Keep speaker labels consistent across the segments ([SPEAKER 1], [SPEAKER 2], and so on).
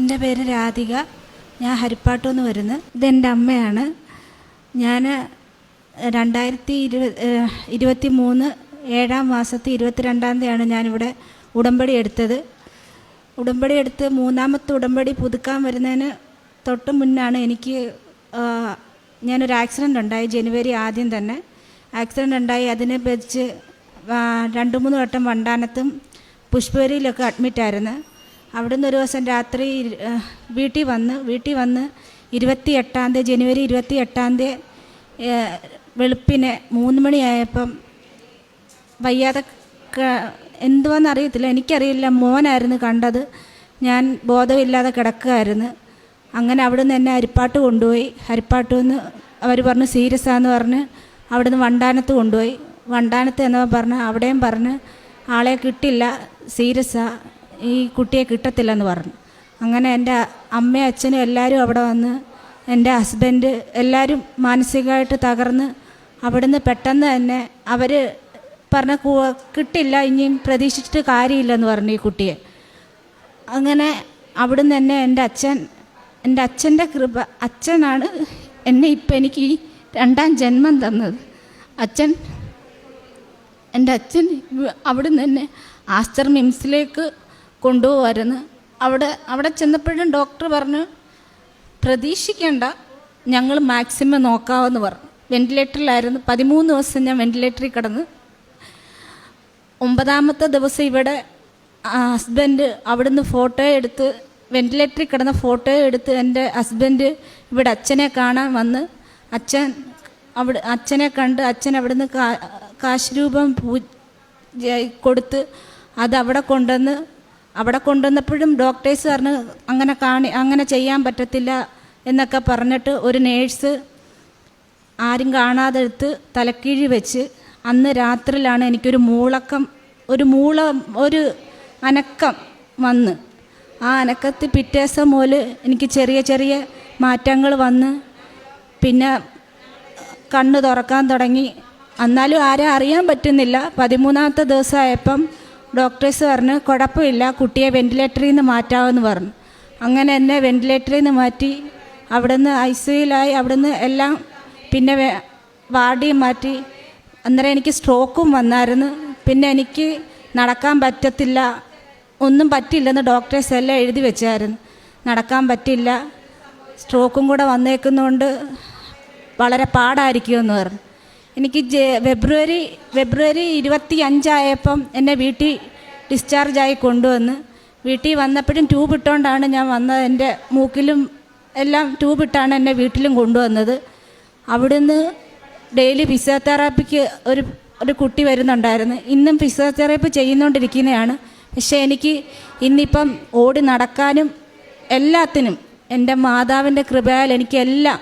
[SPEAKER 1] എൻ്റെ പേര് രാധിക. ഞാൻ ഹരിപ്പാട്ടു നിന്ന് വരുന്നത്. ഇതെൻ്റെ അമ്മയാണ്. ഞാൻ 2023 7-ാം മാസത്തിൽ 22-ാം തീയതിയാണ് ഞാനിവിടെ ഉടമ്പടി എടുത്തത്. ഉടമ്പടി എടുത്ത് 3-ാമത്തെ ഉടമ്പടി പുതുക്കാൻ വരുന്നതിന് തൊട്ട് മുന്നാണ് ഞാനൊരു ആക്സിഡൻ്റ് ഉണ്ടായി. ജനുവരി ആദ്യം തന്നെ ആക്സിഡൻ്റ് ഉണ്ടായി. അതിനെ വെച്ച് 2-3 വട്ടം വണ്ടാനത്തും പുഷ്പഗിരിയിലൊക്കെ അഡ്മിറ്റായിരുന്നു. അവിടുന്ന് ഒരു ദിവസം രാത്രി വീട്ടിൽ വന്ന് 28-ാം തീയതി ജനുവരി 28-ാം തീയതി വെളുപ്പിന് 3 മണിയായപ്പം വയ്യാതെ എന്തുവാണെന്നറിയത്തില്ല, എനിക്കറിയില്ല, മോനായിരുന്നു കണ്ടത്. ഞാൻ ബോധമില്ലാതെ കിടക്കുകയായിരുന്നു. അങ്ങനെ അവിടുന്ന് എന്നെ ഹരിപ്പാട്ട് കൊണ്ടുപോയി. ഹരിപ്പാട്ട് നിന്ന് അവർ പറഞ്ഞു സീരിയസ് ആണെന്ന് പറഞ്ഞ് അവിടുന്ന് വണ്ടാനത്ത് കൊണ്ടുപോയി. വണ്ടാനത്ത് എന്നവൻ പറഞ്ഞ് അവിടെയും പറഞ്ഞ് ആളെ കിട്ടില്ല, സീരിയസാ, ഈ കുട്ടിയെ കിട്ടത്തില്ലെന്ന് പറഞ്ഞു. അങ്ങനെ എൻ്റെ അമ്മയും അച്ഛനും എല്ലാവരും അവിടെ വന്ന്, എൻ്റെ ഹസ്ബൻഡ് എല്ലാവരും മാനസികമായിട്ട് തകർന്ന് അവിടുന്ന് പെട്ടെന്ന് തന്നെ അവർ പറഞ്ഞ കിട്ടില്ല, ഇനിയും പ്രതീക്ഷിച്ചിട്ട് കാര്യമില്ലെന്ന് പറഞ്ഞു ഈ കുട്ടിയെ. അങ്ങനെ അവിടുന്ന് തന്നെ എൻ്റെ അച്ഛൻ്റെ കൃപ, അച്ഛനാണ് എന്നെ ഇപ്പം എനിക്ക് ഈ 2-ാം ജന്മം തന്നത്. എൻ്റെ അച്ഛൻ അവിടുന്ന് തന്നെ ആസ്റ്റർ മിംസിലേക്ക് കൊണ്ടുപോകുമായിരുന്നു. അവിടെ ചെന്നപ്പോഴും ഡോക്ടർ പറഞ്ഞു പ്രതീക്ഷിക്കേണ്ട, ഞങ്ങൾ മാക്സിമം നോക്കാമെന്ന് പറഞ്ഞു. വെൻറ്റിലേറ്ററിലായിരുന്നു. 13 ദിവസം ഞാൻ വെൻറ്റിലേറ്ററിൽ കിടന്ന്. 9-ാമത്തെ ദിവസം ഇവിടെ ഹസ്ബൻഡ് അവിടുന്ന് ഫോട്ടോ എടുത്ത്, വെൻറ്റിലേറ്ററിൽ കിടന്ന ഫോട്ടോ എടുത്ത് എൻ്റെ ഹസ്ബൻഡ് ഇവിടെ അച്ഛനെ കാണാൻ വന്ന്, അച്ഛനെ കണ്ട് അച്ഛൻ അവിടുന്ന് കാശ് രൂപം കൊടുത്ത് അത് അവിടെ കൊണ്ടുവന്നപ്പോഴും ഡോക്ടേഴ്സ് പറഞ്ഞ് അങ്ങനെ ചെയ്യാൻ പറ്റത്തില്ല എന്നൊക്കെ പറഞ്ഞിട്ട് ഒരു നേഴ്സ് ആരും കാണാതെ എടുത്ത് തലക്കീഴി വെച്ച് അന്ന് രാത്രിയിലാണ് എനിക്കൊരു ഒരു അനക്കം വന്ന്. ആ അനക്കത്തിൽ പിറ്റേ ദിവസം മുതൽ എനിക്ക് ചെറിയ ചെറിയ മാറ്റങ്ങൾ വന്ന്, പിന്നെ കണ്ണ് തുറക്കാൻ തുടങ്ങി. എന്നാലും ആരും അറിയാൻ പറ്റുന്നില്ല. 13-ാമത്തെ ദിവസമായപ്പം ഡോക്ടേഴ്സ് പറഞ്ഞ് കുഴപ്പമില്ല, കുട്ടിയെ വെൻറ്റിലേറ്ററിൽ നിന്ന് മാറ്റാമെന്ന് പറഞ്ഞു. അങ്ങനെ എന്നെ വെൻറ്റിലേറ്ററിൽ നിന്ന് മാറ്റി. അവിടുന്ന് ICUയിലായി. അവിടുന്ന് എല്ലാം പിന്നെ വാർഡിൽ മാറ്റി. അന്നേരം എനിക്ക് സ്ട്രോക്കും വന്നായിരുന്നു. പിന്നെ എനിക്ക് നടക്കാൻ പറ്റത്തില്ല, ഒന്നും പറ്റില്ലെന്ന് ഡോക്ടേഴ്സ് എല്ലാം എഴുതി വെച്ചായിരുന്നു. നടക്കാൻ പറ്റില്ല, സ്ട്രോക്കും കൂടെ വന്നേക്കുന്നതുകൊണ്ട് വളരെ പാടായിരിക്കുമെന്ന് പറഞ്ഞു. എനിക്ക് ഫെബ്രുവരി 25 ആയപ്പം എന്നെ വീട്ടിൽ ഡിസ്ചാർജായി കൊണ്ടുവന്ന്. വീട്ടിൽ വന്നപ്പോഴും ട്യൂബ് ഇട്ടുകൊണ്ടാണ് ഞാൻ വന്നത്. എൻ്റെ മൂക്കിലും എല്ലാം ട്യൂബ് ഇട്ടാണ് എന്നെ വീട്ടിലും കൊണ്ടുവന്നത്. അവിടുന്ന് ഡെയിലി ഫിസിയോതെറാപ്പിക്ക് ഒരു കുട്ടി വരുന്നുണ്ടായിരുന്നു. ഇന്നും ഫിസിയോതെറാപ്പി ചെയ്യുന്നുകൊണ്ടിരിക്കുന്നതാണ്. പക്ഷേ എനിക്ക് ഇന്നിപ്പം ഓടി നടക്കാനും എല്ലാത്തിനും എൻ്റെ മാതാവിൻ്റെ കൃപയാൽ എനിക്കെല്ലാം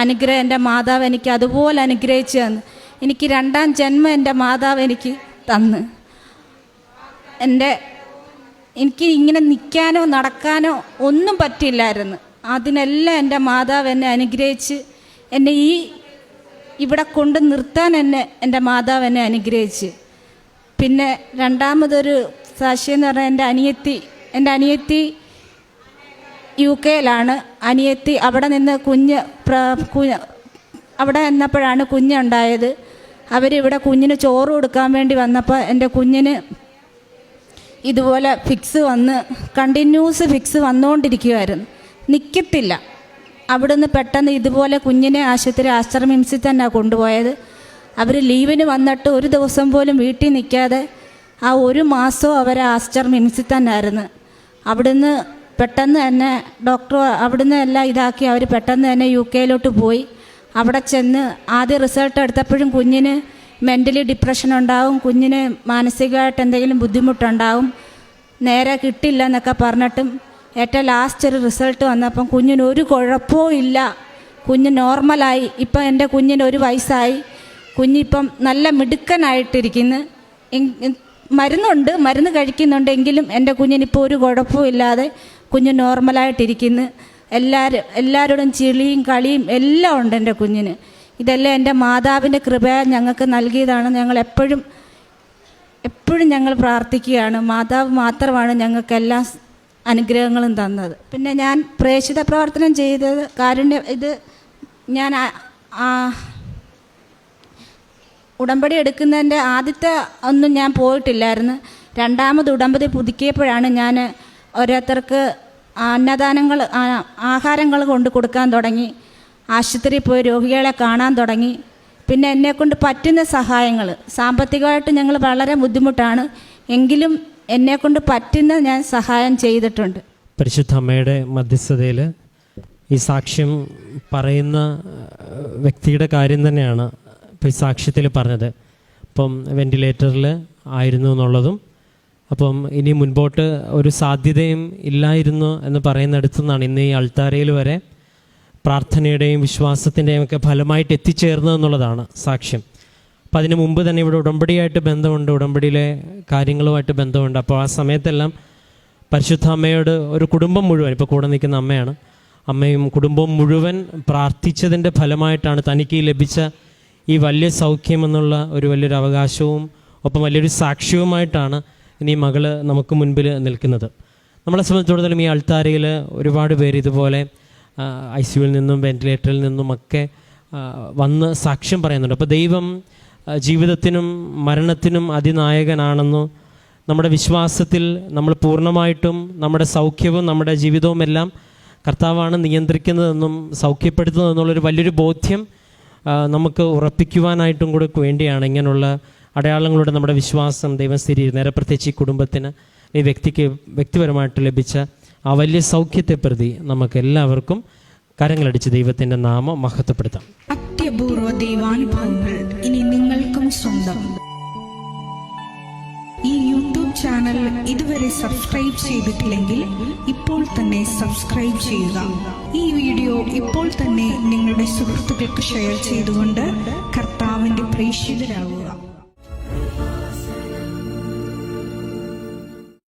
[SPEAKER 1] അനുഗ്രഹം, എൻ്റെ മാതാവ് എനിക്ക് അതുപോലെ അനുഗ്രഹിച്ചു തന്നു. എനിക്ക് 2-ാം ജന്മം എൻ്റെ മാതാവ് എനിക്ക് തന്ന്. എനിക്ക് ഇങ്ങനെ നിൽക്കാനോ നടക്കാനോ ഒന്നും പറ്റില്ലായിരുന്നു. അതിനെല്ലാം എൻ്റെ മാതാവ് എന്നെ അനുഗ്രഹിച്ച് എന്നെ ഇവിടെ കൊണ്ട് നിർത്താൻ എൻ്റെ മാതാവ് എന്നെ അനുഗ്രഹിച്ച്. പിന്നെ രണ്ടാമതൊരു സാക്ഷിയെന്ന് പറഞ്ഞാൽ എൻ്റെ അനിയത്തി UK-യിലാണ്. അനിയത്തി അവിടെ നിന്ന് അവിടെ നിന്നപ്പോഴാണ് കുഞ്ഞുണ്ടായത്. അവരിവിടെ കുഞ്ഞിന് ചോറ് കൊടുക്കാൻ വേണ്ടി വന്നപ്പോൾ എൻ്റെ കുഞ്ഞിന് ഇതുപോലെ കണ്ടിന്യൂസ് ഫിക്സ് വന്നുകൊണ്ടിരിക്കുമായിരുന്നു, നിൽക്കത്തില്ല. അവിടുന്ന് പെട്ടെന്ന് ഇതുപോലെ കുഞ്ഞിനെ ആസ്റ്റർ മിംസിൽ തന്നെ കൊണ്ടുപോയത്. അവർ ലീവിന് വന്നിട്ട് ഒരു ദിവസം പോലും വീട്ടിൽ നിൽക്കാതെ ആ 1 മാസവും അവർ ആസ്റ്റർ മിംസിൽ തന്നെ ആയിരുന്നു. അവിടുന്ന് പെട്ടെന്ന് തന്നെ ഡോക്ടർ അവിടുന്ന് എല്ലാം ഇതാക്കി അവർ പെട്ടെന്ന് തന്നെ UK-യിലോട്ട് പോയി. അവിടെ ചെന്ന് ആദ്യം റിസൾട്ട് എടുത്തപ്പോഴും കുഞ്ഞിന് മെൻ്റലി ഡിപ്രഷൻ ഉണ്ടാവും, കുഞ്ഞിന് മാനസികമായിട്ട് എന്തെങ്കിലും ബുദ്ധിമുട്ടുണ്ടാവും, നേരെ കിട്ടില്ല എന്നൊക്കെ പറഞ്ഞിട്ടും ഏറ്റവും ലാസ്റ്റ് ഒരു റിസൾട്ട് വന്നപ്പം കുഞ്ഞിന് ഒരു കുഴപ്പവും ഇല്ല, കുഞ്ഞ് നോർമലായി. ഇപ്പം എൻ്റെ കുഞ്ഞിന് 1 വയസ്സായി. കുഞ്ഞിപ്പം നല്ല മിടുക്കനായിട്ടിരിക്കുന്നു. മരുന്ന് കഴിക്കുന്നുണ്ട്, എങ്കിലും എൻ്റെ കുഞ്ഞിനിപ്പോൾ ഒരു കുഴപ്പവും ഇല്ലാതെ കുഞ്ഞ് നോർമലായിട്ടിരിക്കുന്നു. എല്ലാവരോടും ചിളിയും കളിയും എല്ലാം ഉണ്ട് എൻ്റെ കുഞ്ഞിന്. ഇതെല്ലാം എൻ്റെ മാതാവിൻ്റെ കൃപ ഞങ്ങൾക്ക് നൽകിയതാണ്. ഞങ്ങൾ എപ്പോഴും ഞങ്ങൾ പ്രാർത്ഥിക്കുകയാണ്. മാതാവ് മാത്രമാണ് ഞങ്ങൾക്കെല്ലാം അനുഗ്രഹങ്ങളും തന്നത്. പിന്നെ ഞാൻ പ്രേക്ഷിത പ്രവർത്തനം ചെയ്തത് കാരുണ്യ ഇത് ഞാൻ ഉടമ്പടി എടുക്കുന്നതിൻ്റെ ആദ്യത്തെ ഒന്നും ഞാൻ പോയിട്ടില്ലായിരുന്നു. രണ്ടാമത് ഉടമ്പടി പുതുക്കിയപ്പോഴാണ് ഞാൻ ഓരോരുത്തർക്ക് അന്നദാനങ്ങൾ ആഹാരങ്ങൾ കൊണ്ട് കൊടുക്കാൻ തുടങ്ങി. ആശുപത്രിയിൽ പോയി രോഗികളെ കാണാൻ തുടങ്ങി. പിന്നെ എന്നെക്കൊണ്ട് പറ്റുന്ന സഹായങ്ങൾ, സാമ്പത്തികമായിട്ട് ഞങ്ങൾ വളരെ ബുദ്ധിമുട്ടാണ്, എങ്കിലും എന്നെക്കൊണ്ട് പറ്റുന്ന ഞാൻ സഹായം ചെയ്തിട്ടുണ്ട്.
[SPEAKER 2] പരിശുദ്ധ അമ്മയുടെ മധ്യസ്ഥതയിൽ ഈ സാക്ഷ്യം പറയുന്ന വ്യക്തിയുടെ കാര്യം തന്നെയാണ് ഇപ്പോൾ ഈ സാക്ഷ്യത്തിൽ പറഞ്ഞത്. അപ്പം വെൻറ്റിലേറ്ററിൽ ആയിരുന്നു എന്നുള്ളതും, അപ്പം ഇനി മുൻപോട്ട് ഒരു സാധ്യതയും ഇല്ലായിരുന്നു എന്ന് പറയുന്നിടത്തു നിന്നാണ് ഇന്ന് ഈ അൾത്താരയിൽ വരെ പ്രാർത്ഥനയുടെയും വിശ്വാസത്തിൻ്റെയും ഒക്കെ ഫലമായിട്ട് എത്തിച്ചേർന്നതെന്നുള്ളതാണ് സാക്ഷ്യം. അപ്പോൾ അതിന് മുമ്പ് തന്നെ ഇവിടെ ഉടമ്പടിയായിട്ട് ബന്ധമുണ്ട്, ഉടമ്പടിയിലെ കാര്യങ്ങളുമായിട്ട് ബന്ധമുണ്ട്. അപ്പോൾ ആ സമയത്തെല്ലാം പരിശുദ്ധ അമ്മയോട് ഒരു കുടുംബം മുഴുവൻ, ഇപ്പോൾ കൂടെ നിൽക്കുന്ന അമ്മയാണ്, അമ്മയും കുടുംബവും മുഴുവൻ പ്രാർത്ഥിച്ചതിൻ്റെ ഫലമായിട്ടാണ് തനിക്ക് ലഭിച്ച ഈ വലിയ സൗഖ്യം എന്നുള്ള ഒരു വലിയൊരു അവകാശവും ഒപ്പം വലിയൊരു സാക്ഷ്യവുമായിട്ടാണ് ഇനി മകള് നമുക്ക് മുൻപിൽ നിൽക്കുന്നത്. നമ്മളെ സംബന്ധിച്ചിടത്തോളം ഈ അൾത്താരയിൽ ഒരുപാട് പേര് ഇതുപോലെ ICUവിൽ നിന്നും വെൻറ്റിലേറ്ററിൽ നിന്നുമൊക്കെ വന്ന് സാക്ഷ്യം പറയുന്നുണ്ട്. അപ്പോൾ ദൈവം ജീവിതത്തിനും മരണത്തിനും അതിനായകനാണെന്നു നമ്മുടെ വിശ്വാസത്തിൽ നമ്മൾ പൂർണ്ണമായിട്ടും നമ്മുടെ സൗഖ്യവും നമ്മുടെ ജീവിതവും എല്ലാം കർത്താവാണ് നിയന്ത്രിക്കുന്നതെന്നും സൗഖ്യപ്പെടുത്തുന്നതെന്നുള്ളൊരു വലിയൊരു ബോധ്യം നമുക്ക് ഉറപ്പിക്കുവാനായിട്ടും കൂടെ വേണ്ടിയാണ് ഇങ്ങനെയുള്ള അടയാളങ്ങളുടെ നമ്മുടെ വിശ്വാസം ദൈവം സ്ഥിരീകരിക്കും. നേരെ പ്രത്യേകിച്ച് ഈ കുടുംബത്തിന്, ഈ വ്യക്തിക്ക് വ്യക്തിപരമായിട്ട് ലഭിച്ച ആ വലിയ സൗഖ്യത്തെ പ്രതി നമുക്ക് എല്ലാവർക്കും കരങ്ങളടിച്ച് ദൈവത്തിൻ്റെ നാമം മഹത്വപ്പെടുത്താം.
[SPEAKER 3] അത്യപൂർവ ദൈവാനുഭവങ്ങൾ ഇനി നിങ്ങൾക്കും സ്വന്തം. ഈ യൂട്യൂബ് ചാനൽ ഇതുവരെ സബ്സ്ക്രൈബ് ചെയ്തിട്ടില്ലെങ്കിൽ ഇപ്പോൾ തന്നെ സബ്സ്ക്രൈബ് ചെയ്യുക. ഈ വീഡിയോ ഇപ്പോൾ തന്നെ നിങ്ങളുടെ സുഹൃത്തുക്കൾക്ക് ഷെയർ ചെയ്തുകൊണ്ട് കർത്താവിൻ്റെ പ്രേക്ഷിതരാകുക.